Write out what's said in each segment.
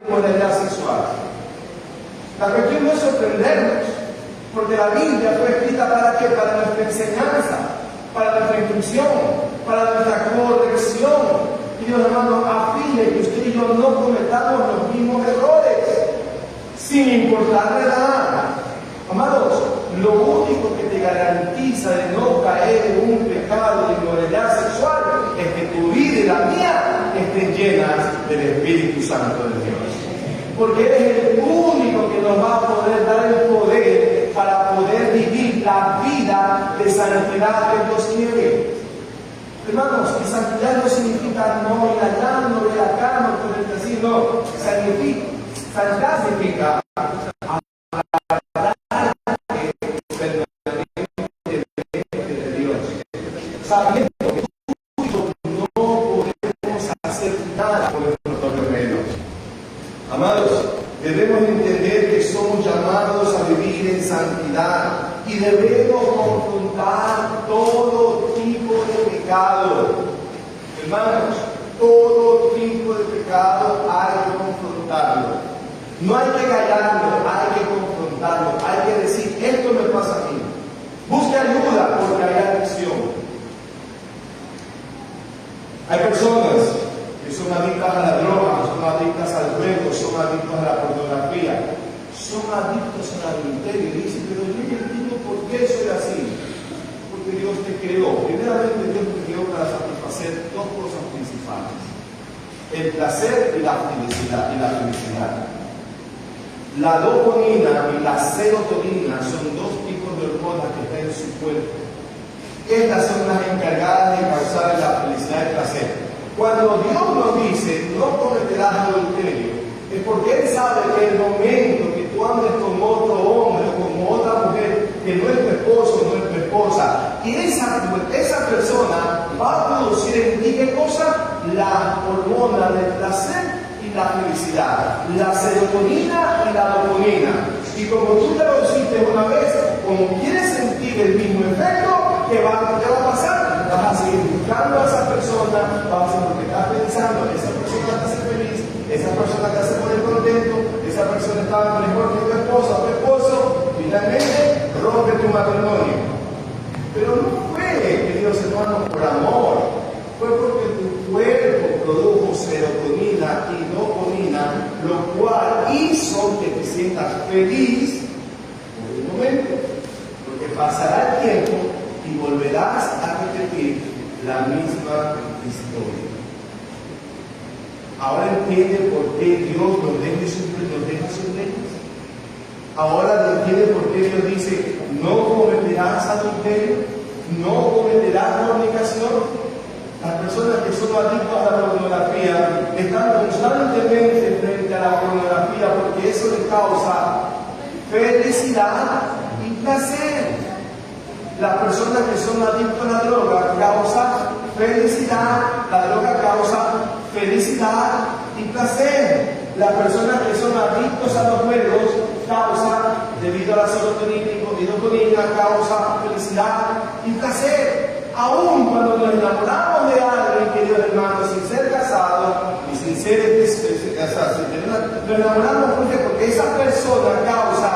inmoralidad sexual. La cuestión no es sorprendernos, porque la Biblia fue escrita ¿para qué? Para nuestra enseñanza, para nuestra instrucción, para nuestra corrección. Queridos hermanos, a fin de que usted y yo no cometamos los mismos errores, sin importar la edad. Amados, lo único que te garantiza de no caer en un pecado de inmoralidad sexual es que tu vida y la mía estén llenas del Espíritu Santo de Dios. Porque eres el único que nos va a poder dar el poder para poder vivir la vida de santidad que Dios quiere. Hermanos, y santidad no significa no ir allá, no ir acá, no poder decir, no. Santidad significa sabiendo que no podemos hacer nada por nuestros propios medios. Amados, debemos entender que somos llamados a vivir en santidad y debemos confrontar todo tipo de pecado. Hermanos, todo tipo de pecado hay que confrontarlo. No hay que callarlo, hay que confrontarlo. Hay que decir, esto me pasa a mí. Busque ayuda porque hay adicción. Hay personas que son adictas a la droga, son adictas al juego, son adictos a la pornografía, son adictos al adulterio. Y dicen, pero yo no entiendo por qué soy así. Porque Dios te creó. Primeramente, Dios te creó para satisfacer dos cosas principales: el placer y la felicidad. La dopamina y la serotonina son dos tipos de hormonas que están en su cuerpo. Estas son las encargadas de causar la felicidad y el placer. Cuando Dios nos dice, no cometerás adulterio, es porque Él sabe que el momento que tú andes con otro hombre o con otra mujer que no es tu esposo, no es tu esposa, y esa persona va a producir en ti, ¿qué cosa? La hormona del placer y la felicidad, la serotonina y la dopamina. Y como tú te lo hiciste una vez, como quieres sentir el mismo efecto, ¿qué va a pasar? Vas a seguir buscando a esa persona, vas a hacer lo que estás pensando, esa persona te hace feliz, esa persona te hace poner contento, esa persona está mejor que tu esposa o tu esposo, finalmente rompe tu matrimonio. Pero no fue, queridos hermanos, por amor, fue porque tu cuerpo produjo serotonina y dopamina, lo cual hizo que te sientas feliz por un momento, porque pasará el tiempo y volverás a repetir la misma historia. Ahora entiende por qué Dios nos deja sus leyes. Ahora entiende por qué Dios dice, no cometerás adulterio, no cometerás fornicación. Las personas que son adictas a la pornografía están constantemente frente a la pornografía porque eso les causa felicidad y placer. Las personas que son adictas a la droga causan felicidad, la droga causa felicidad y placer. Las personas que son adictos a los juegos causan, debido a la serotonina y dopamina, causa felicidad y placer. Aún cuando nos enamoramos de alguien, queridos hermanos, sin ser casados y sin ser nos enamoramos porque esa persona causa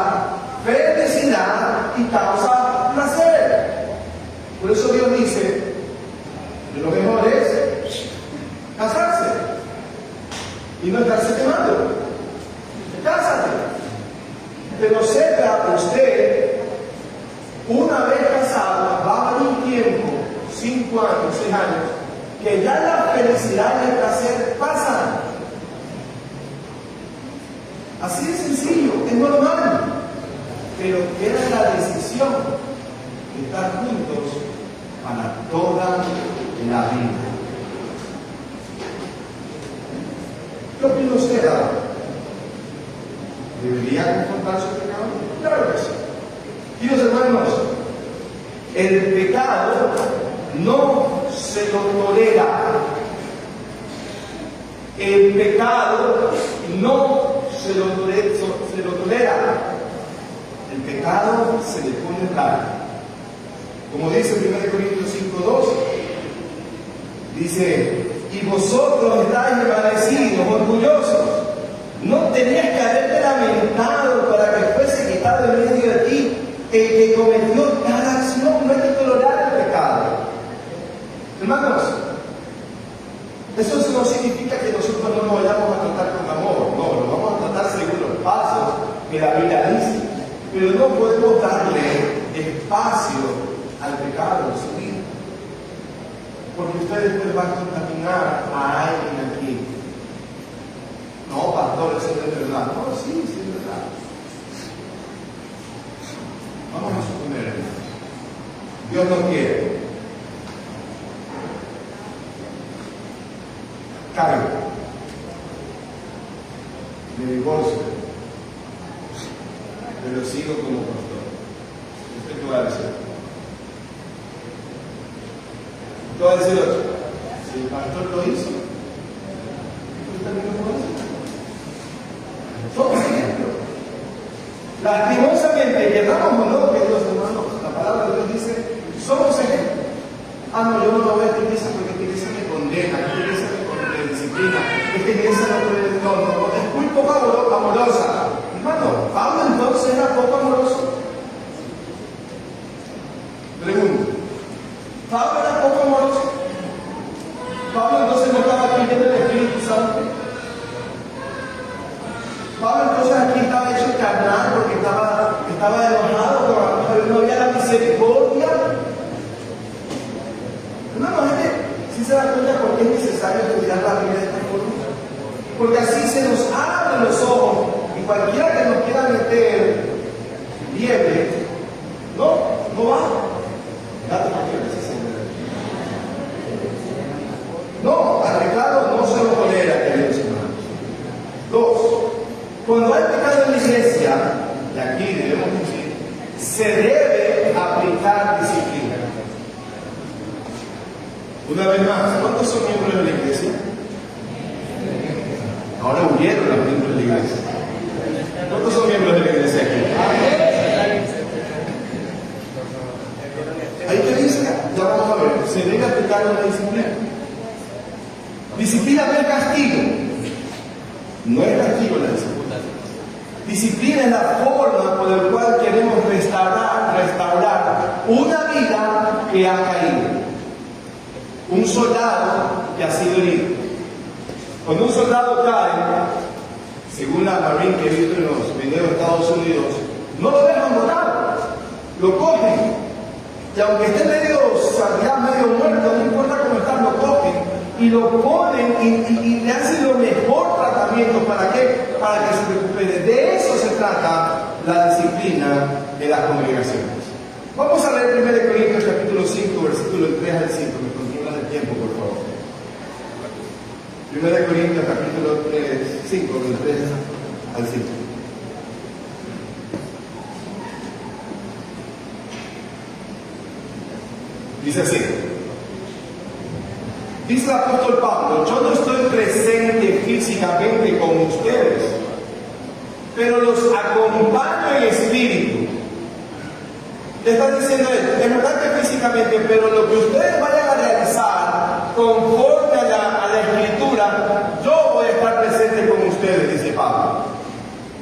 felicidad y causa placer. Por eso Dios dice, lo mejor es casarse y no estarse quemando. Cásate. Pero sepa usted, una vez casado, va a haber un tiempo, 5 años, 6 años, que ya la felicidad y el placer pasan. Así de sencillo, es normal. Pero queda la decisión de estar juntos para toda la vida. ¿Qué opina usted ahora? ¿Debería confrontar su pecado? Claro que sí. Queridos hermanos, el pecado no se lo tolera. El pecado no se lo tolera. El pecado se le pone carne. Como dice 1 Corintios 5:2, dice, y vosotros estáis envanecidos, orgullosos, no tenías que haberte lamentado para que fuese quitado en medio de ti el que cometió tal acción. No hay que tolerar el pecado. Hermanos, eso no significa que nosotros no lo vayamos a tratar con amor. No, lo vamos a tratar según los pasos que la Biblia dice. Pero no podemos darle espacio al pecado en su vida. Porque ustedes después van a contaminar a alguien aquí. No, pastor, eso no es verdad. No, sí, es verdad. Vamos a suponer, Dios no quiere. Caigo. Me divorcio. Pero sigo como pastor. ¿Usted qué va a decir? ¿Qué va a decir otro? Si el pastor lo hizo, ¿usted también lo puede hacer? Somos ejemplos. Lastimosamente, queramos o no, queridos hermanos, la palabra de Dios dice, somos ejemplos. Ah, no, yo no me voy a esta iglesia porque esta iglesia me condena, esta iglesia me disciplina, esta iglesia no, es muy poco amorosa. Hermano, ¿Pablo entonces era poco amoroso? Pregunto. ¿Pablo era poco amoroso? ¿Pablo entonces no estaba aquí lleno del Espíritu Santo? Pablo entonces aquí estaba hecho carnal porque estaba enojado, pero no había la misericordia. Hermano, gente, ¿sí se da cuenta por qué es necesario estudiar la Biblia de esta forma? Porque así se nos abren los ojos y cualquiera que nos quiera meter liebre, no va. No, al pecado no se lo tolera, queridos hermanos. 2. Cuando hay pecado en la iglesia, y aquí debemos decir, se debe aplicar disciplina. Una vez más, ¿cuántos son miembros de la iglesia? Ahora huyeron los miembros de la iglesia. ¿Cuántos son miembros de la iglesia aquí? Ahí que dice, ya vamos a ver, se debe aplicar una disciplina. Disciplina no es castigo. No es castigo la disciplina. Disciplina es la forma por la cual queremos restaurar una vida que ha caído. Un soldado que ha sido herido. Cuando un soldado cae, según la Marine que he visto en los videos de Estados Unidos, no lo dejan botar, lo cogen. Y aunque esté medio muerto, no importa cómo está, lo cogen y lo ponen y le hacen lo mejor tratamiento. ¿Para qué? Para que se recupere. De eso se trata la disciplina de las congregaciones. Vamos a leer 1 Corintios capítulo 5, versículo 3 al 5. Me continúan el tiempo, por favor. 1 Corintios capítulo 5, del 3 al 5. Dice así. Dice el apóstol Pablo, yo no estoy presente físicamente con ustedes, pero los acompaño en espíritu. Le está diciendo él, es verdad que físicamente, pero lo que ustedes vayan a realizar conforme a la escritura, yo voy a estar presente con ustedes, dice Pablo.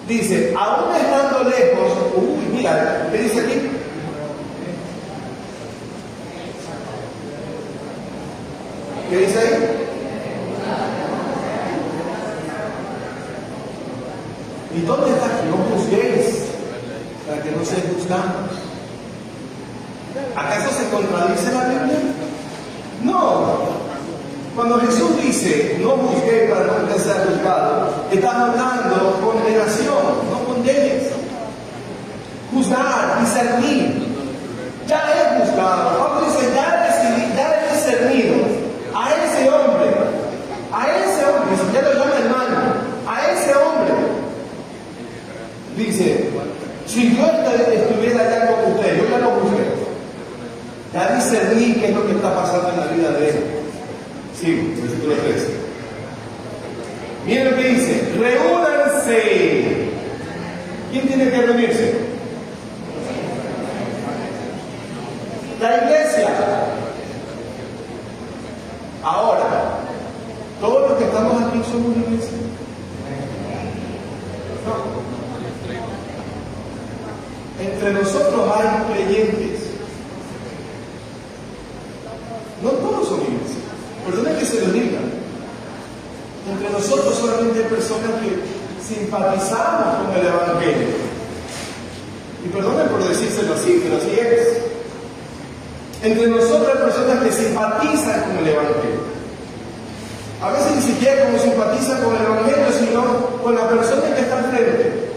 Dice, aún estando lejos, mira, ¿qué dice aquí? ¿Qué dice ahí? ¿Y dónde está que no juzguéis? Para que no seáis juzgados. ¿Acaso se contradice la Biblia? No. Cuando Jesús dice, no juzguéis para no que sea juzgado, está hablando condenación, no condenes. Juzgar, discernir. Ya es juzgado. Pablo dice, ya he discernido. A ese hombre, si ya lo llama hermano, a ese hombre, dice, si yo estuviera allá con usted, yo ya lo juzgué, ya discerní qué es lo que está pasando en la vida de él. Sí, versículo 13. Miren lo que dice, reúnanse. ¿Quién tiene que reunirse? La iglesia. Ahora, todos los que estamos aquí somos iglesia. entre nosotros hay creyentes. No todos son iglesia. Perdónenme que se lo diga. Entre nosotros solamente hay personas que simpatizamos con el Evangelio. Y perdonen por decírselo así, pero así es. Entre nosotros hay personas que simpatizan con el Evangelio. A veces ni siquiera como simpatizan con el Evangelio, sino con la persona que está al frente.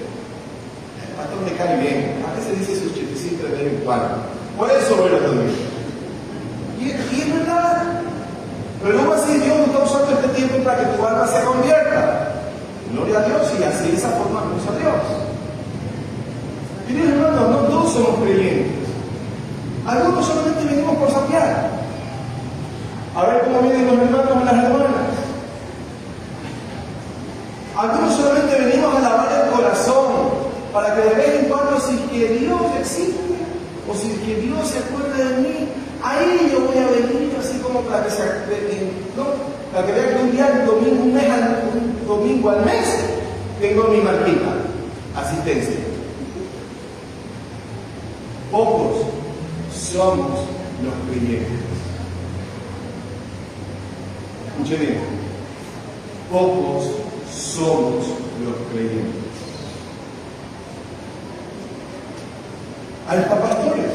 El pastor me cae bien. A veces dice sus chistecitos de vez en cuando. Puede sobrar también. Y es verdad. Pero aún así Dios está usando este tiempo para que tu alma se convierta. Gloria a Dios, y así de esa forma usa a Dios. Queridos hermanos, no todos somos creyentes. Algunos solamente venimos por saquear. A ver cómo vienen los hermanos y las hermanas. Algunos solamente venimos a lavar el corazón para que de vez en cuando, si que Dios existe o si que Dios se acuerda de mí, ahí yo voy a venir así como para que se ¿no? Para que vean que un día, un domingo al mes, tengo mi marquita, asistencia. Pocos somos los creyentes. Escuchen bien. Pocos somos los creyentes. Hasta pastores.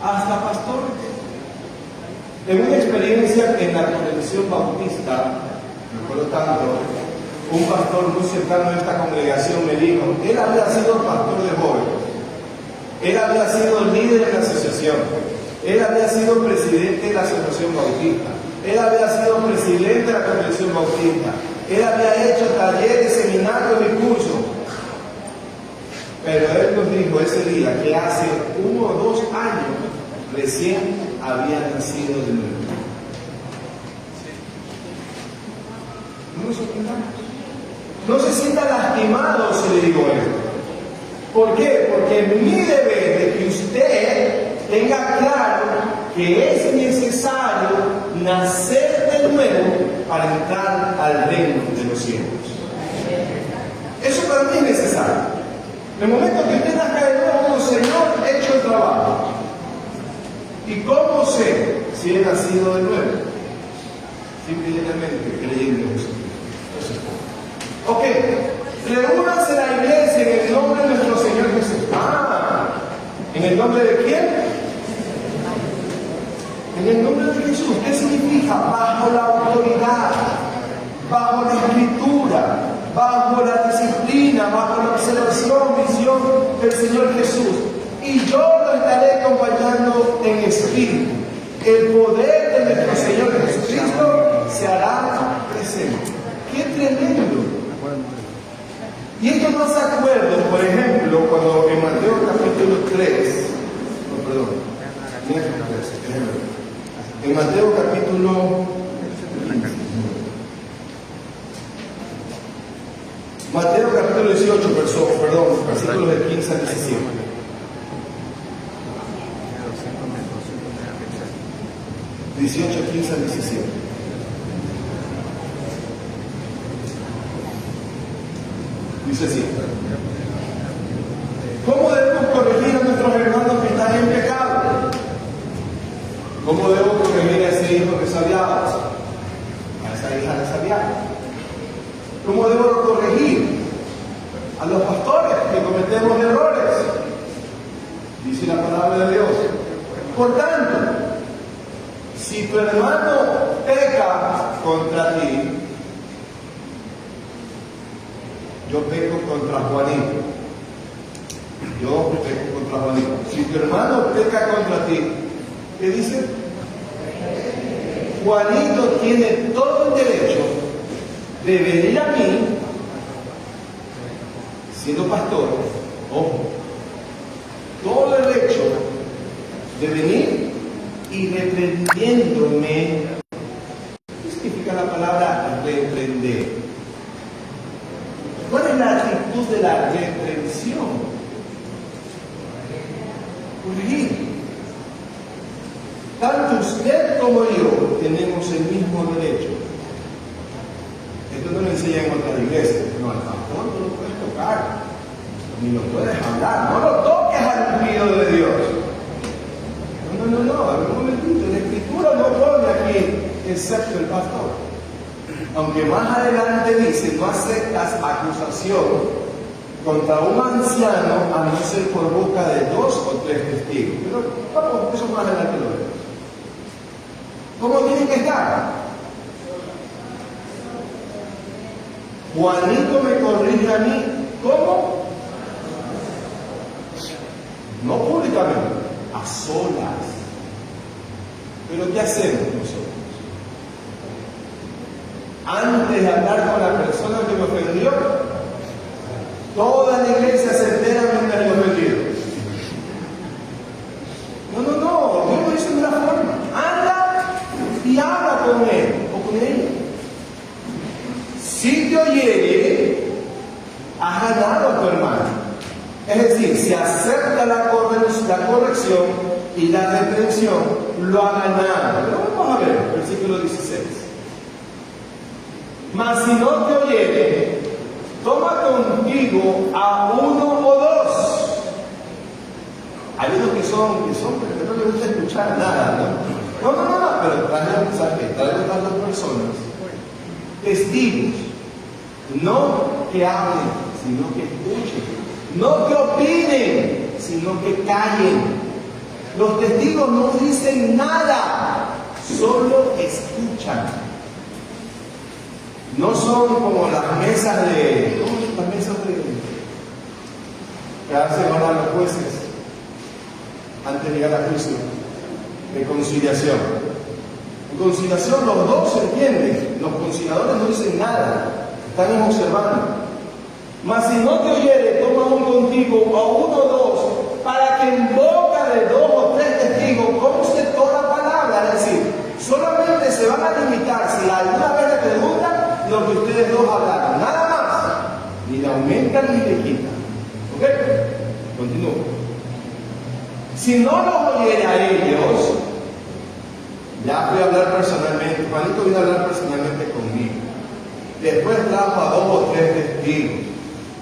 Hasta pastores. En una experiencia en la convención bautista, me acuerdo tanto, un pastor muy cercano a esta congregación me dijo, él había sido pastor de jóvenes, él había sido líder de la asociación, él había sido presidente de la asociación bautista, él había sido presidente de la convención bautista, él había hecho talleres, seminarios y cursos. Pero él nos dijo ese día que hace 1 o 2 años recién había nacido de nuevo. No nos sorprendamos. No se sienta lastimado si le digo esto. ¿Por qué? Porque es mi deber de que usted tenga claro que es necesario nacer de nuevo para entrar al reino de los cielos. Eso para mí es necesario. En el momento que usted nazca de nuevo, Señor, he hecho el trabajo. ¿Y cómo sé si he nacido de nuevo? Simplemente creyendo en Jesús. Ok, reúnanse a la iglesia en el nombre de nuestro Señor Jesús. ¿En el nombre de quién? En el nombre de Jesús. ¿Qué significa? Bajo la autoridad, bajo la escritura, bajo la disciplina, bajo la observación, visión del Señor Jesús. Y yo lo estaré acompañando en espíritu. El poder de nuestro Señor Jesucristo se hará presente. ¡Qué tremendo! Y esto no se acuerdo, por ejemplo, cuando en Mateo capítulo 3, en Mateo capítulo 18, versículos de 15 al 17. ...18, 15 al 17. Dice así: ¿cómo debemos corregir a nuestros hermanos que están en pecado? ¿Cómo debo corregir a ese hijo resabiado? A esa hija resabiada. ¿Cómo debo corregir a los pastores que cometemos errores? Dice la palabra de Dios. Por tanto, si tu hermano peca contra ti, yo peco contra Juanito. Yo peco contra Juanito. Si tu hermano peca contra ti, ¿qué dice? Juanito tiene todo el derecho de venir a mí, siendo pastor, ojo, todo el derecho de venir y reprendiéndome. ¿Qué significa la palabra reprender? ¿Cuál es la actitud de la reprensión? Corregir. Tanto usted como yo tenemos el mismo derecho. Esto no lo enseñan en otras iglesias. No, el pastor no lo puedes tocar. ni lo puedes hablar, no lo toques al ungido de Dios. No, a ver un momentito, la Escritura no pone aquí, excepto el pastor. Aunque más adelante dice, no aceptas acusación contra un anciano a no ser por boca de 2 o 3 testigos. Pero vamos, eso más adelante lo vemos. ¿Cómo tienen que estar? Juanito me corrige a mí, ¿cómo? No públicamente, a solas. Pero ¿qué hacemos nosotros? Antes de hablar con la persona que me ofendió, toda la iglesia se entera mientras lo ofendido. No, Dios lo hizo de una forma. Anda y habla con él o con ella. Si te oyere, has ganado a tu hermano. Es decir, si acepta la corrección y la reprensión, lo ha ganado. Pero vamos a ver, versículo 16. Mas si no te oyere, toma contigo a 1 o 2. Hay unos que no les gusta escuchar nada, ¿no? No, pero trae a las 2 personas, testigos, no que hablen, sino que escuchen, no que opinen, sino que callen. Los testigos no dicen nada, solo escuchan. No son como las mesas de que hacen ahora los jueces antes de llegar a juicio, de conciliación. En conciliación los dos se entienden, los conciliadores no dicen nada, están observando. Mas si no te oyere, toma un contigo a 1 o 2, para que en boca de 2 o 3 testigos conste toda palabra. Es decir, solamente se van a limitar, si alguna vez le preguntan, lo que ustedes dos hablaron, nada más, ni le aumentan ni le quitan. ¿Ok? Continúo. Si no los oyere a ellos, ya voy a hablar personalmente, Juanito vino a hablar personalmente conmigo. Después trajo a 2 o 3 testigos.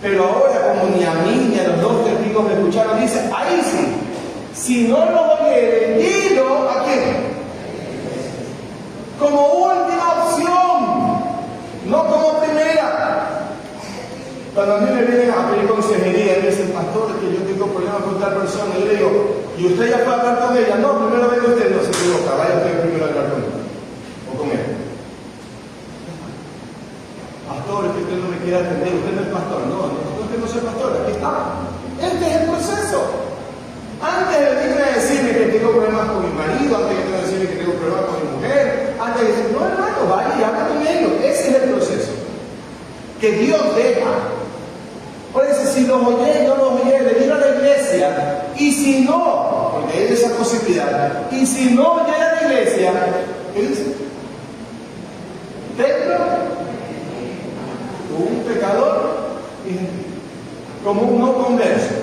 Pero ahora, como ni a mí ni a los 2 testigos me escucharon, dice, ahí sí, si no los oyere, dilo a quién. Como última opción, no como primera. Cuando a mí me vienen a pedir consejería y me dicen, pastor, que yo tengo problemas con tal persona, yo le digo, ¿y usted ya fue a hablar con ella? No, primero venga usted, no se equivoca, vaya usted primero a hablar con ella o con él. Pastor, es que usted no me quiere atender, usted no es pastor. No, usted no es pastor, aquí está. Este es el proceso. Antes de venirme a decirme que tengo problemas con mi marido, antes de decirme que tengo problemas con mi mujer, antes de decir, no hermano, vaya y habla con ellos. Ese es el proceso que Dios deja. Por eso, si los oye, no los oye, de ir a la iglesia, y si no, porque hay esa posibilidad, y si no llega a la iglesia, ¿qué dice? Templo, un pecador, como un no converso.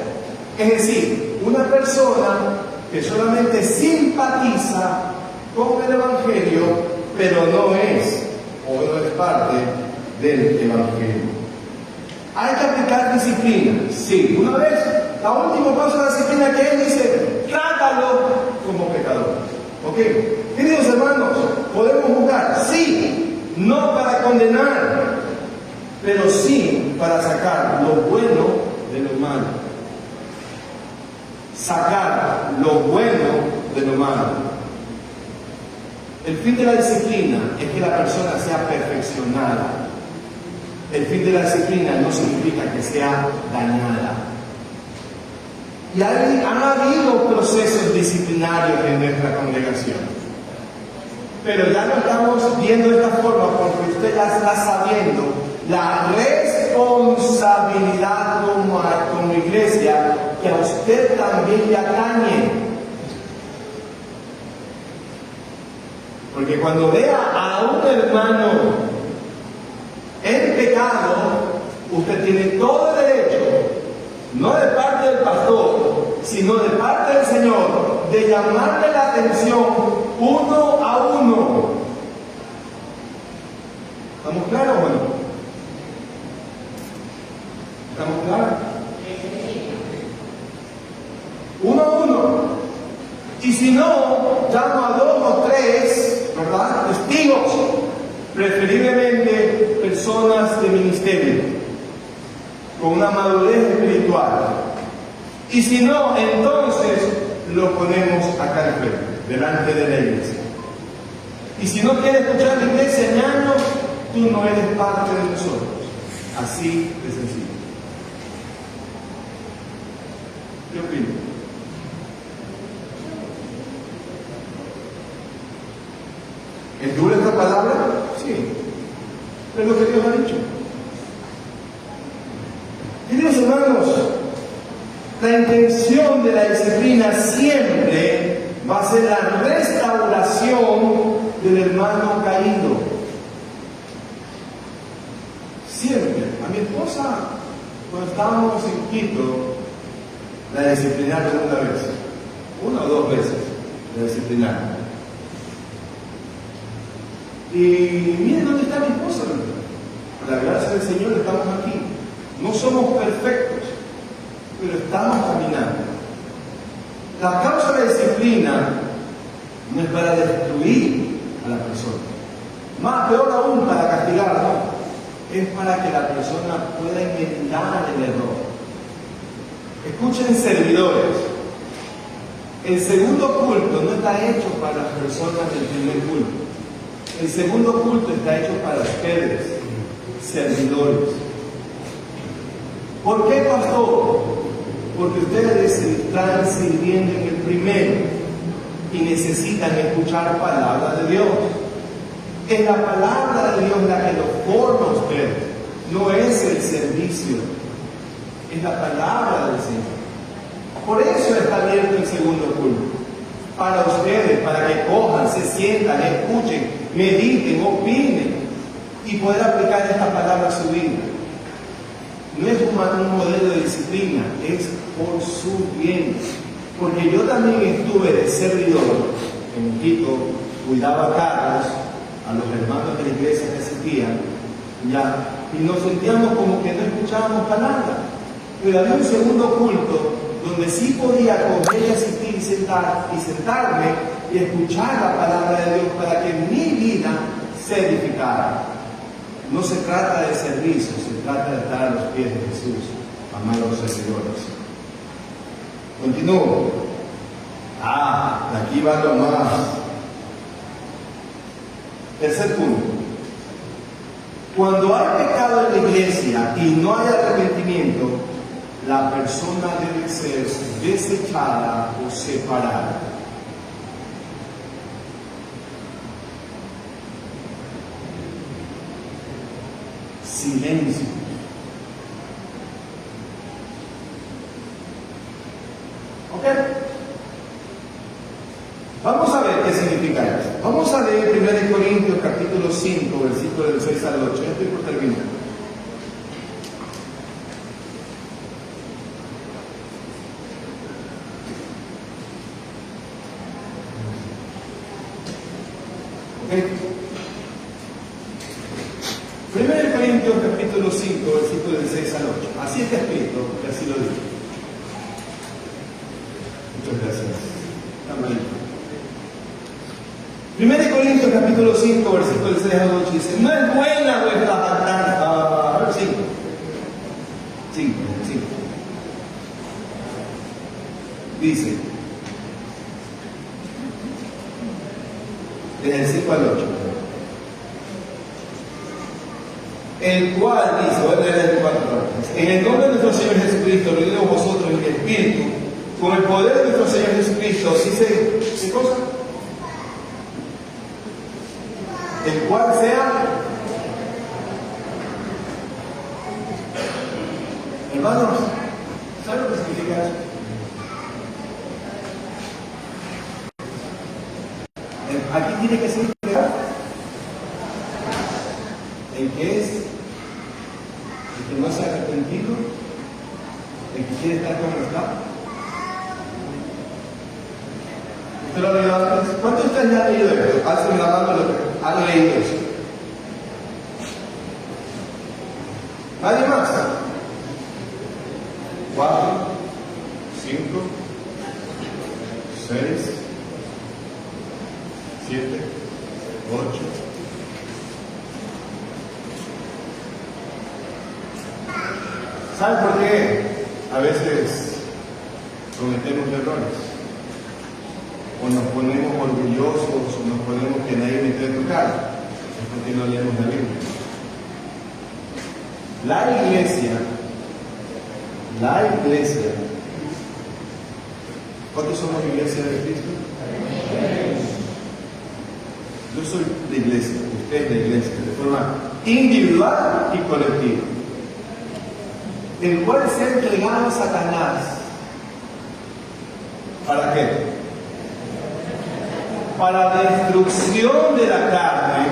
Es decir, una persona que solamente simpatiza con el Evangelio, pero no es parte del Evangelio. Hay que aplicar disciplina, sí. Una vez, la última paso de la disciplina que él dice, trátalo como pecador. ¿Ok? Queridos hermanos, ¿podemos juzgar? Sí, no para condenar, pero sí para sacar lo bueno de lo malo. Sacar lo bueno de lo malo. El fin de la disciplina es que la persona sea perfeccionada. El fin de la disciplina no significa que sea dañada. Y han habido procesos disciplinarios en nuestra congregación. Pero ya lo estamos viendo de esta forma porque usted ya está sabiendo la responsabilidad como iglesia que a usted también le atañe. Porque cuando vea a un hermano en pecado, usted tiene todo el derecho, no de parte del pastor, sino de parte del Señor, de llamarle la atención 1 a 1. ¿Estamos claros o no? ¿Estamos claros? llamo a 2 o 3, ¿verdad?, testigos, preferiblemente personas de ministerio, con una madurez espiritual. Y si no, entonces lo ponemos acá al frente, delante de la iglesia. Y si no quiere escuchar la iglesia, ñaño, tú no eres parte de nosotros. Así de sencillo. ¿Qué opino? ¿Es dura esta palabra? Sí. Es lo que Dios ha dicho. Queridos hermanos, la intención de la disciplina siempre va a ser la restauración del hermano caído. Siempre. A mi esposa, cuando estábamos en Quito, la disciplinaron una vez, 1 o 2 veces la disciplinaron. Y miren dónde está mi esposa. Por la gracia del Señor estamos aquí. No somos perfectos, pero estamos caminando. La causa de la disciplina no es para destruir a la persona, más peor aún para castigarla, es para que la persona pueda enmendar el error. Escuchen, servidores, el segundo culto no está hecho para las personas del primer culto. El segundo culto está hecho para ustedes, servidores. ¿Por qué, pastor? Porque ustedes están sirviendo en el primero y necesitan escuchar palabra de Dios. Es la palabra de Dios la que lo forma a ustedes, no es el servicio, es la palabra del Señor. Por eso está abierto el segundo culto, para ustedes, para que cojan, se sientan, escuchen, mediten, opinen y poder aplicar esta palabra a su vida. No es un modelo de disciplina, es por su bien. Porque yo también estuve de servidor en Quito, cuidaba carros a los hermanos de la iglesia que asistían, ya, y nos sentíamos como que no escuchábamos palabra. Pero había un segundo culto donde sí podía coger y asistir y sentarme y escuchar la palabra de Dios para que mi vida se edificara. No se trata de servicio, se trata de estar a los pies de Jesús, amados servidores. Continúo. Aquí va lo más. Tercer punto. Cuando hay pecado en la iglesia y no hay arrepentimiento, la persona debe ser desechada o separada. Silencio. ¿Ok? Vamos a ver qué significa esto. Vamos a leer 1 Corintios capítulo 5, versículos del 6 al 8. Ya estoy por terminar. ¿Ok? 1 Corintios capítulo 5, versículos del 6 al 8. Así está escrito, que así lo digo. Muchas gracias. Amarito. 1 Corintios capítulo 5, versículos del 6 al 8 dice: no es buena vuestra jactancia. A ver, 5. Dice, desde el 5 al 8. El cual dice, voy a leer el 4 partes. En el nombre de nuestro Señor Jesucristo, reunidos vosotros en el Espíritu, con el poder de nuestro Señor Jesucristo, dice, ¿qué cosa? El cual sea, hermanos, ¿saben lo que significa eso? Aquí tiene que ser el que es, el que no se ha arrepentido, el que quiere estar como está. ¿Usted lo ha leído antes? ¿Cuántos de ustedes ya han leído esto? Alcen la mano los que han leído eso. ¿Nadie más? 4, 5, 6, 7, 8. ¿Saben por qué a veces cometemos errores? O nos ponemos orgullosos, o nos ponemos que nadie me puede tocar. Es porque no leemos la Biblia. La iglesia, ¿cuántos somos iglesia de Cristo? Yo soy de iglesia, usted es de iglesia, de forma individual y colectiva. El cual se ha entregado a Satanás. ¿Para qué? Para destrucción de la carne.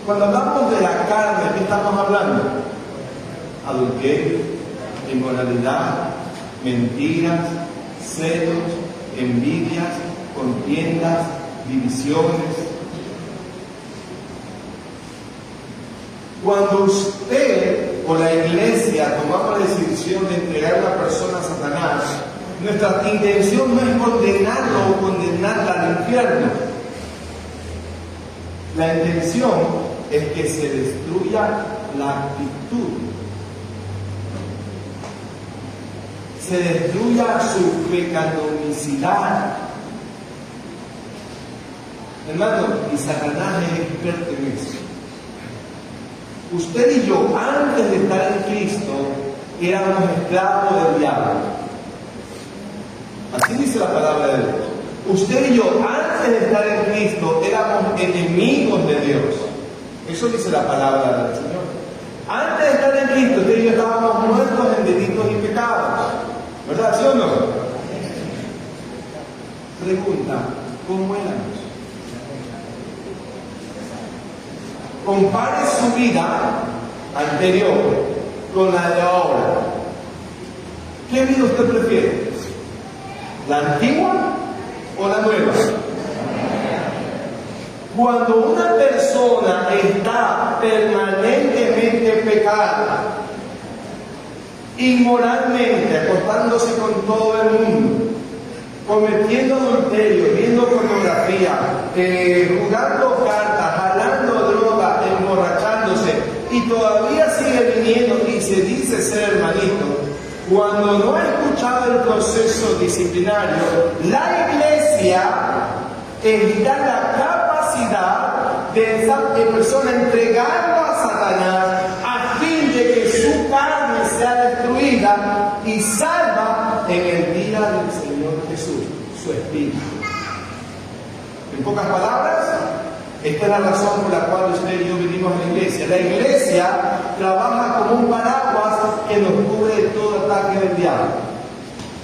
Cuando hablamos de la carne, ¿qué estamos hablando? Adulterio, inmoralidad, mentiras, celos, envidias, contiendas, divisiones. Cuando usted o la iglesia tomamos la decisión de entregar a una persona a Satanás, nuestra intención no es condenarlo o condenarla al infierno. La intención es que se destruya la actitud, se destruya su pecaminosidad. Hermano, y Satanás es experto en eso. Usted y yo, antes de estar en Cristo, éramos esclavos del diablo. Así dice la palabra de Dios. Usted y yo, antes de estar en Cristo, éramos enemigos de Dios. Eso dice la palabra del Señor. Antes de estar en Cristo, usted y yo estábamos muertos en delitos y pecados. ¿Verdad? ¿Sí o no? Pregunta, ¿cómo éramos? Compare su vida anterior con la de ahora. ¿Qué vida usted prefiere? ¿La antigua o la nueva? Cuando una persona está permanentemente pecada, inmoralmente, acostándose con todo el mundo, cometiendo adulterio, viendo pornografía, jugando cartas, jalando droga, emborrachándose, y todavía sigue viniendo y se dice ser hermanito, cuando no ha escuchado el proceso disciplinario, la iglesia está en la capacidad de esa persona entregarlo a Satanás a fin de que su carne sea destruida y salva en el día del Señor Jesús, su espíritu. En pocas palabras, esta es la razón por la cual usted y yo venimos a la iglesia. La iglesia trabaja como un paraguas que nos cubre de todo ataque del diablo.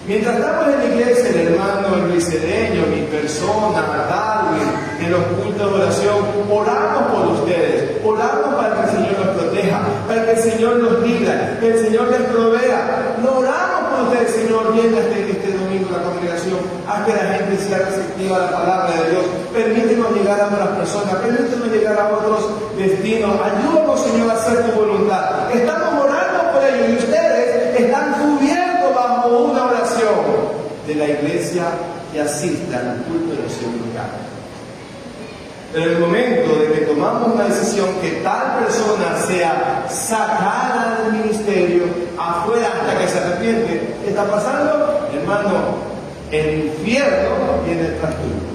Mientras estamos en la iglesia, el hermano Luis Cedeño, mi persona, Darwin, en los cultos de oración, oramos por ustedes, oramos para que el Señor los proteja, para que el Señor los libre, que el Señor les provea. No oramos por ustedes, Señor, llena este domingo la congregación, haz que la gente sea receptiva a la palabra de Dios, permítenos llegar a otras personas, permítenos llegar a otros destinos, ayúdanos, Señor, a hacer tu voluntad. Estamos orando por ellos y ustedes están cubiertos bajo una oración de la iglesia que asiste al culto de oración local. Pero en el momento de que tomamos una decisión que tal persona sea sacada del ministerio afuera hasta que se arrepiente, ¿qué está pasando? Hermano, el infierno viene tras tuyo.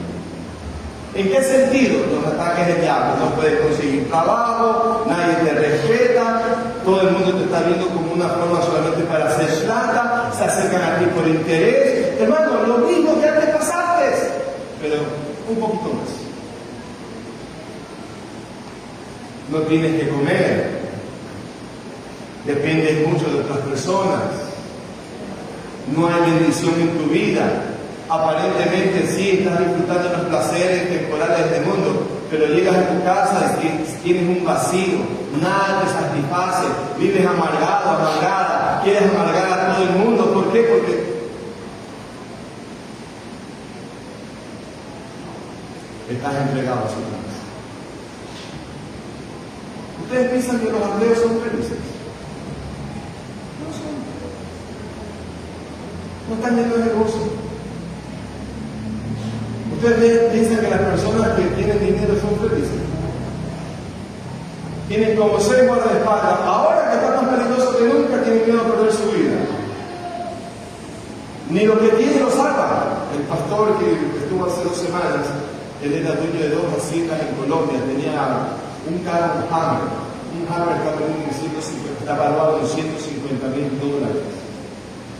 ¿En qué sentido? Los ataques del diablo. No puedes conseguir trabajo, nadie te respeta, todo el mundo te está viendo como una forma solamente para hacer plata, se acercan a ti por interés. Hermano, lo mismo que antes pasaste, pero un poquito más. No tienes que comer, dependes mucho de otras personas, no hay bendición en tu vida. Aparentemente sí estás disfrutando de los placeres temporales del mundo, pero llegas a tu casa y tienes un vacío, nada te satisface, vives amargado, amargada, quieres amargar a todo el mundo. ¿Por qué? Porque estás entregado a Satanás. ¿Ustedes piensan que los ateos son felices? No son. No están llenos de gozo. Ustedes piensan que las personas tienen como 6 guardaespaldas. Ahora que está más peligroso que nunca, tienen miedo a perder su vida. Ni lo que tiene lo salva. El pastor que estuvo hace 2 semanas, él era dueño de 2 haciendas en Colombia, tenía un carro Hammer. Un Hammer está valuado en $150,000.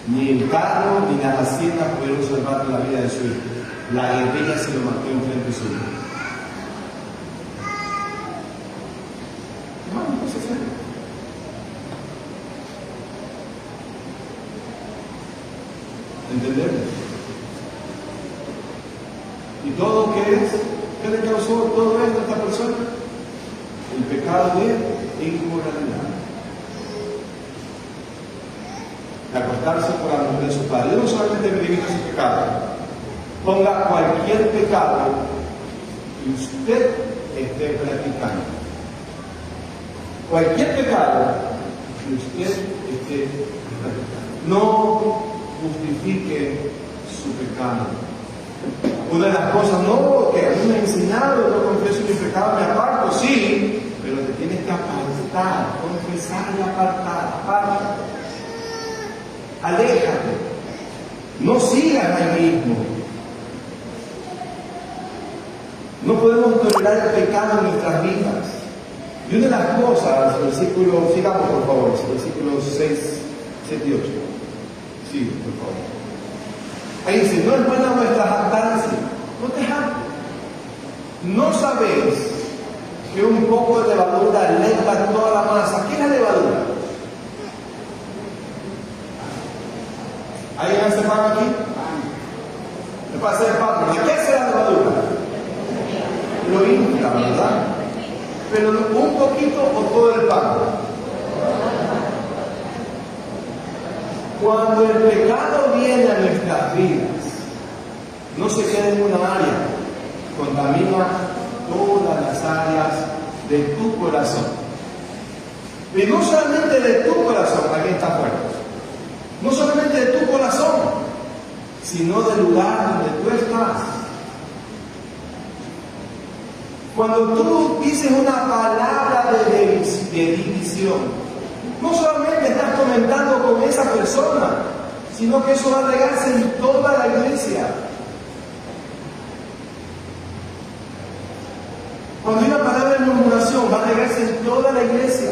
Ni el carro ni las haciendas pudieron salvar la vida de su hijo. La guerrilla se lo mató enfrente suyo. No se sabe. ¿Entendemos? ¿Y todo qué es? ¿Qué le causó todo esto a esta persona? El pecado de inmoralidad. De acostarse por la mujer de su padre. Yo no solamente me limito a ese pecado. Ponga cualquier pecado que usted esté practicando. Cualquier pecado que usted esté practicando. No justifique su pecado. Una de las cosas, no, que a mí me ha enseñado, yo confieso mi pecado, me aparto, sí, pero te tienes que apartar, confesar y apartar, apártate. Aléjate. No sigas ahí mismo. No podemos tolerar el pecado en nuestras vidas. Y una de las cosas, versículo, sigamos por favor, versículos 6, 7 y 8. Sí, por favor. Ahí dice, no es buena vuestra jactancia. No te jactes. ¿No sabéis que un poco de levadura leva toda la masa? ¿Qué es la levadura? ¿Alguien hace pan aquí? Es para hacer pan. ¿De qué hace la levadura? Lo infla, ¿verdad? Pero un poquito o todo el pan. Cuando el pecado viene a nuestras vidas, no se queda en una área, contamina todas las áreas de tu corazón. Y no solamente de tu corazón, aquí está fuerte. No solamente de tu corazón, sino del lugar donde tú estás. Cuando tú dices una palabra de división, no solamente estás comentando con esa persona, sino que eso va a regarse en toda la iglesia. Cuando hay una palabra de murmuración, va a regarse en toda la iglesia.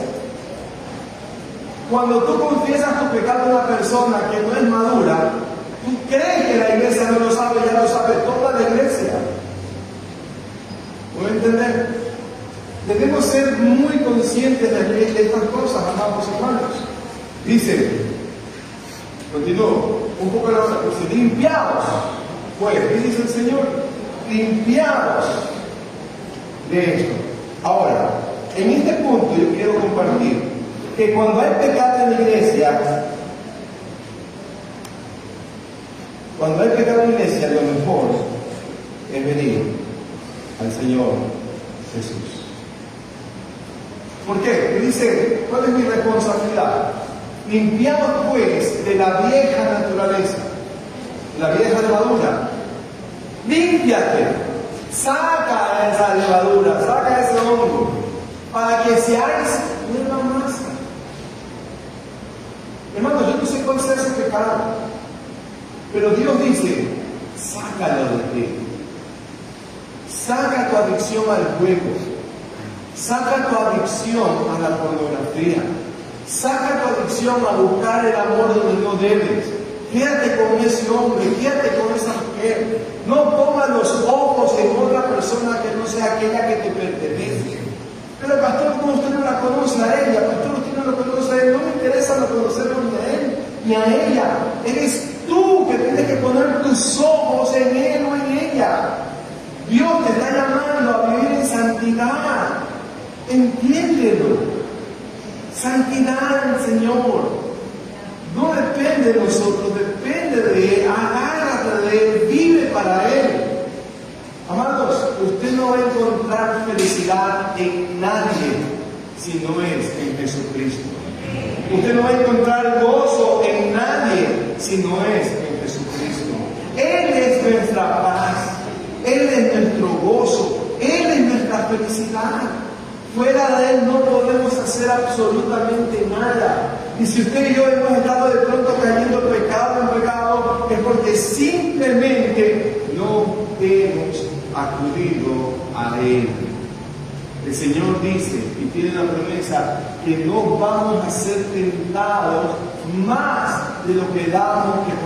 Cuando tú confiesas tu pecado a una persona que no es madura, tú crees que la iglesia no lo sabe, ya lo sabe toda la iglesia. ¿Puedo entender? Debemos ser muy conscientes de estas cosas, amados hermanos. Dice, continúo, un poco la otra, dice, limpiados. Pues, ¿qué dice el Señor? Limpiados de esto. Ahora, en este punto yo quiero compartir que cuando hay pecado en la iglesia, lo mejor es venir al Señor Jesús. ¿Por qué? Dice, ¿cuál es mi responsabilidad? Limpiados pues de la vieja naturaleza, la vieja levadura. Límpiate, saca esa levadura, saca ese hongo, para que seáis nueva masa. Hermanos, yo no sé cuál sea ese pecado, pero Dios dice, sácalo de ti. Saca tu adicción al juego. Saca tu adicción a la pornografía. Saca tu adicción a buscar el amor donde no debes. Quédate con ese hombre, quédate con esa mujer. No pongas los ojos en otra persona que no sea aquella que te pertenece. Pero pastor, ¿cómo usted no la conoce a ella? Pastor, usted no lo conoce a él. No me interesa no conocerlo ni a él ni a ella. Eres tú que tienes que poner tus ojos en él o en ella. Dios te está llamando a vivir en santidad. Entiéndelo. Santidad del Señor. No depende de nosotros, depende de Él. Agárrate de Él, vive para Él. Amados, usted no va a encontrar felicidad en nadie si no es en Jesucristo. Usted no va a encontrar gozo en nadie si no es en Jesucristo. Él es nuestra paz, Él es nuestro gozo, Él es nuestra felicidad. Fuera de Él no podemos hacer absolutamente nada. Y si usted y yo hemos estado de pronto cayendo pecado en pecado, es porque simplemente no hemos acudido a Él. El Señor dice y tiene la promesa que no vamos a ser tentados más de lo que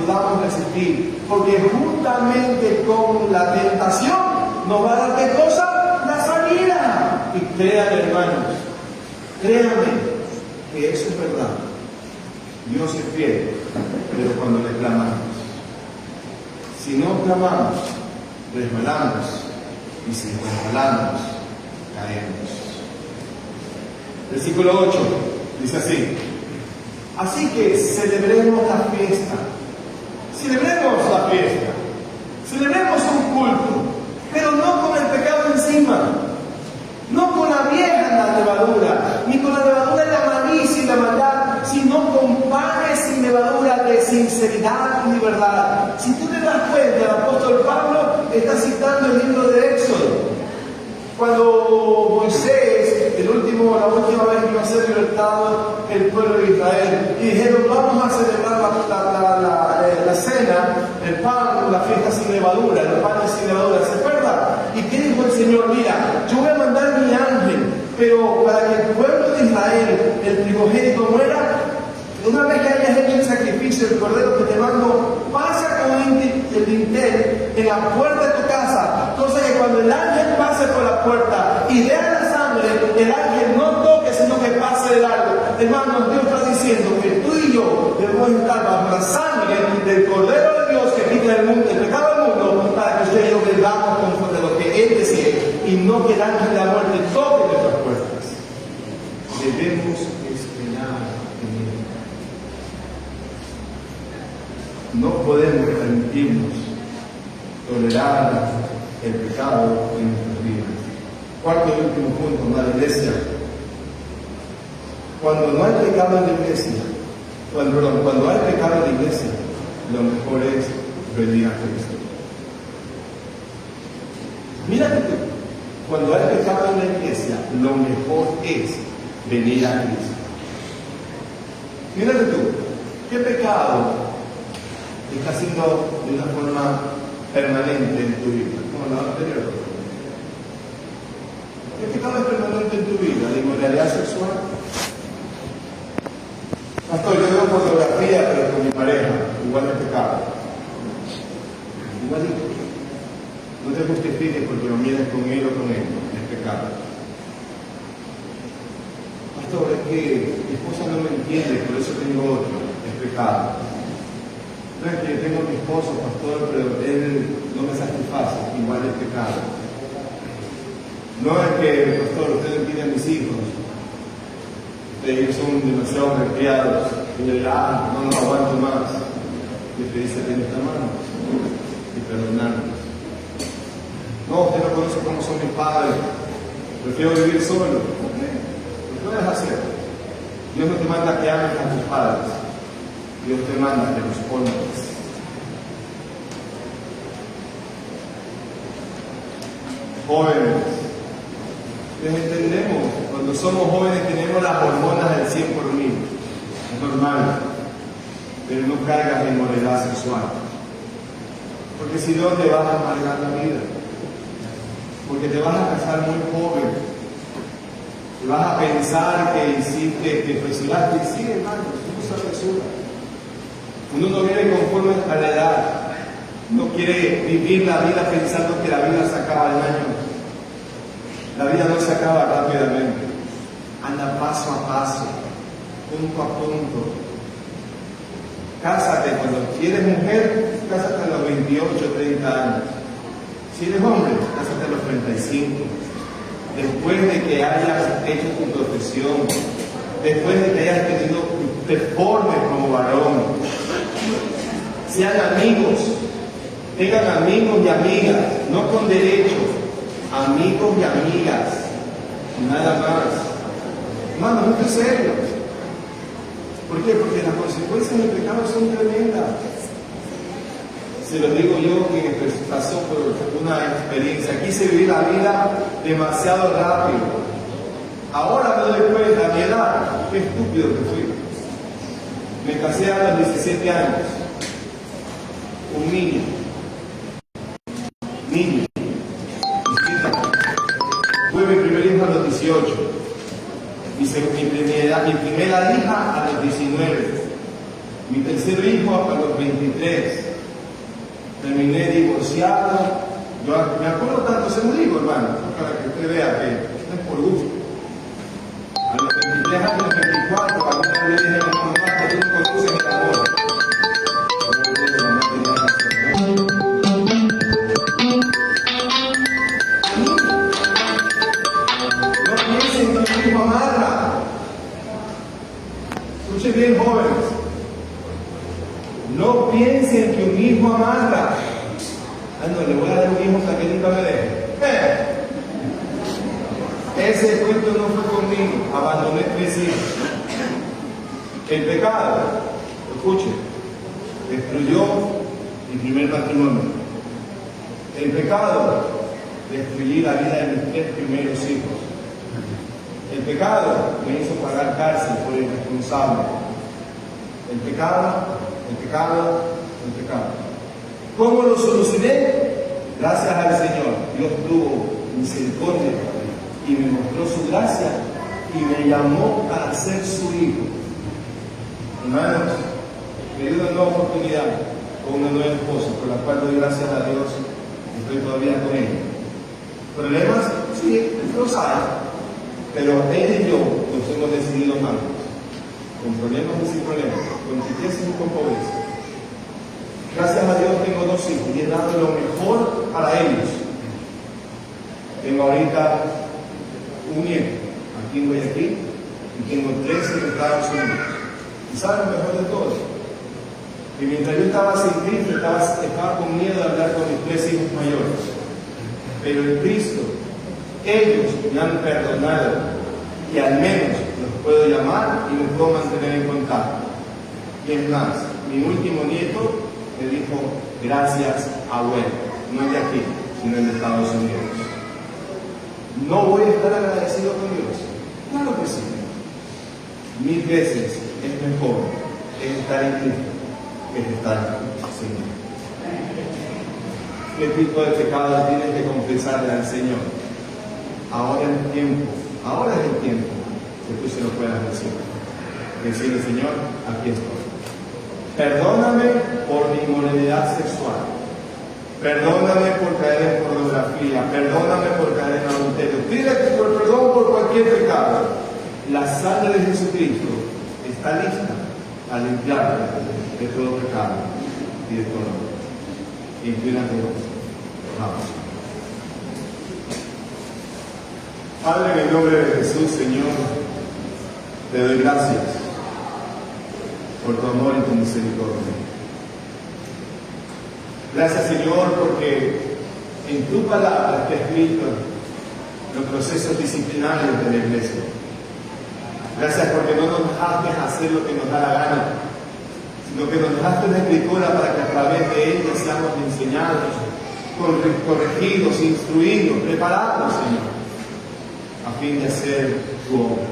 podamos resistir, porque juntamente con la tentación nos va a dar ¿qué cosa? La salida. Y créanme, hermanos, créanme que eso es verdad. Dios es fiel, pero cuando le clamamos, si no clamamos, resbalamos, y si resbalamos, caemos. Versículo 8 dice así: así que celebremos la fiesta, celebremos un culto, pero no con el pecado encima, no con la vieja la levadura, ni con la levadura de la malicia y la maldad, sino con panes y levadura de sinceridad y verdad. Si tú te das cuenta, el apóstol Pablo está citando el libro de Éxodo. Cuando Moisés, la última vez que iba a ser libertado el pueblo de Israel, y dijeron: vamos a celebrar la cena, el pan, la fiesta sin levadura, los panes sin levadura, ¿se acuerda? ¿Y qué dijo el Señor? Mira, yo voy a mandar mi ángel, pero para que el pueblo de Israel, el primogénito, muera, una vez que hayas hecho el sacrificio, el cordero que te mando, pasa con el dintel en la puerta de tu casa, cosa que cuando el ángel pase por la puerta y vea la sangre, el ángel no toque, sino que pase de largo. Hermanos, Dios está diciendo que tú y yo debemos estar bajo la sangre del Cordero de Dios que quita el pecado del mundo, para que usted y yo vivamos conforme a lo que Él decía, y no que el ángel de la muerte toque nuestras puertas. Debemos esperar en Él. No podemos permitirnos tolerar el pecado en nuestras vidas. Cuarto y último punto, la iglesia. Cuando no hay pecado en la iglesia, cuando hay pecado en la iglesia, lo mejor es venir a Cristo. Mírate tú, cuando hay pecado en la iglesia, lo mejor es venir a Cristo. Mírate tú, ¿qué pecado está haciendo de una forma permanente en tu vida? Como la anterior. ¿Qué pecado es permanente en tu vida? ¿La inmoralidad sexual? Pastor, yo veo pornografía, pero con mi pareja, igual es pecado. Igualito. No te justifiques porque no vienes con él o con él, es pecado. Pastor, es que mi esposa no me entiende, por eso tengo otro, es pecado. No es que tengo a mi esposo, pastor, pero él no me satisface, igual es pecado. No es que, pastor, usted no entiende a mis hijos, ellos son demasiado malcriados, y le dirá: no aguanto más. Le pedí 70 manos y perdonarlos. No, usted no conoce cómo son mis padres, prefiero vivir solo. ¿Por qué? Lo puedes hacer. Dios no te manda que ames a tus padres, Dios te manda que los honres. Jóvenes, les entendemos, cuando somos jóvenes tenemos las hormonas del 100 por 1000, es normal, pero no caigas en inmoralidad sexual, porque si no te vas a amargar la vida, porque te vas a casar muy joven, te vas a pensar que hiciste, que apresuraste, y sí, hermano, uno se apresura, uno no vive conforme a la edad, no quiere vivir la vida pensando que la vida se acaba en años. La vida no se acaba rápidamente, anda paso a paso, punto a punto. Cásate, cuando eres mujer, cásate a los 28, 30 años. Si eres hombre, cásate a los 35. Después de que hayas hecho tu profesión, después de que hayas tenido, te formes como varón. Sean amigos, tengan amigos y amigas, no con derechos. Amigos y amigas, nada más. Hermano, no es serio. ¿Por qué? Porque las consecuencias del pecado son tremendas. Se lo digo yo que pasó por una experiencia. Quise vivir la vida demasiado rápido. Ahora me doy cuenta, a mi edad, qué estúpido que fui. Me casé a los 17 años. Un niño. Tuve mi primer hijo a los 18. Mi primera hija a los 19. Mi tercer hijo a los 23. Terminé divorciado. Yo me acuerdo tanto, se lo digo, hermano, para que usted vea que no es por gusto. A los 23 años, 24, cuando una vez le dije a mi mamá que tú no conoces el amor. No piensen que un hijo amarra. Escuchen bien, jóvenes. No piensen que un hijo amarra. Ah, no, le voy a dar un hijo hasta que nunca me deje. Ese cuento no fue conmigo. Abandoné 3 hijos. El pecado, escuchen, destruyó mi primer matrimonio. El pecado destruyó la vida de mis 3 primeros hijos. El pecado me hizo pagar cárcel por irresponsable. El pecado. ¿Cómo lo solucioné? Gracias al Señor. Dios tuvo misericordia y me mostró su gracia y me llamó para ser su hijo. Hermanos, me dio una nueva oportunidad con una nueva esposa, por la cual doy gracias a Dios y estoy todavía con ella. ¿Problemas? Sí, los hay. Pero ella y yo nos hemos decidido amarnos. Con problemas y sin problemas, con riqueza y con pobreza. Gracias a Dios tengo 2 hijos y he dado lo mejor para ellos. Tengo ahorita un nieto aquí en Guayaquil y tengo 3 en Estados Unidos. ¿Y saben lo mejor de todo? Que mientras yo estaba sin Cristo, estaba con miedo de hablar con mis 3 hijos mayores. Pero en Cristo, ellos me han perdonado y al menos los puedo llamar y los puedo mantener en contacto. Y es más, mi último nieto me dijo, gracias, abuelo, no de aquí, sino de Estados Unidos. ¿No voy a estar agradecido con Dios? Claro que sí. 1000 veces es mejor estar en Cristo que estar sin Él. ¿Qué tipo de pecado tienes que confesarle al Señor? Ahora es el tiempo que tú se lo puedas decir. Decirle, Señor, aquí estoy. Perdóname por mi inmoralidad sexual. Perdóname por caer en pornografía. Perdóname por caer en adulterio. Pídele perdón por cualquier pecado. La sangre de Jesucristo está lista a limpiarte de todo pecado y de todo. Inclínate. Vamos. Padre, en el nombre de Jesús, Señor, te doy gracias por tu amor y tu misericordia. Gracias, Señor, porque en tu palabra está escrito los procesos disciplinarios de la iglesia. Gracias porque no nos dejaste hacer lo que nos da la gana, sino que nos dejaste una escritura para que a través de ella seamos enseñados, corregidos, instruidos, preparados, Señor, a fin de hacer tu obra.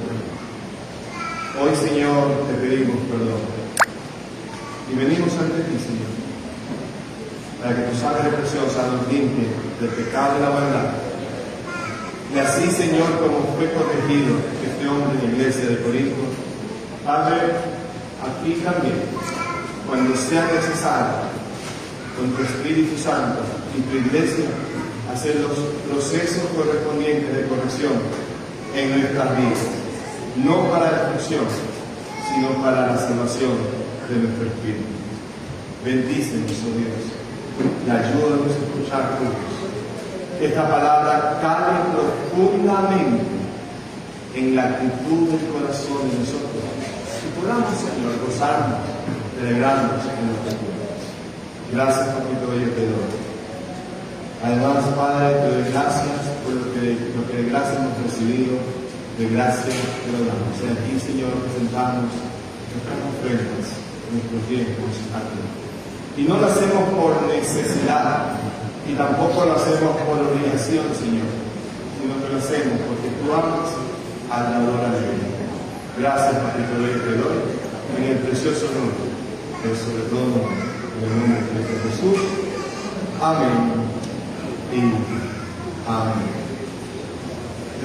Hoy, Señor, te pedimos perdón. Y venimos ante ti, Señor, para que tu sangre preciosa nos limpie del pecado y la maldad. Y así, Señor, como fue corregido este hombre en la iglesia de Corinto, Padre, aquí también, cuando sea necesario, con tu Espíritu Santo y tu iglesia, hacer los procesos correspondientes de corrección en nuestras vidas, no para la destrucción, sino para la salvación de nuestro espíritu. Bendícenos, oh Dios, y ayúdanos a escuchar juntos. Que esta palabra cale profundamente en la actitud del corazón de nosotros y podamos, Señor, gozarnos, celebrarnos en nuestra vida. Gracias, Papito, yo te doy. Además, Padre, te doy gracias por lo que de gracia hemos recibido, de gracia te lo damos. Y aquí, Señor, presentamos nuestras ofrendas, nuestros tiempos aquí. Y no lo hacemos por necesidad, y tampoco lo hacemos por obligación, Señor, sino que lo hacemos porque tú amas al dador alegre. Gracias, Papito Rey, te doy en el precioso nombre, pero sobre todo en el nombre de Cristo Jesús. Amén y amén.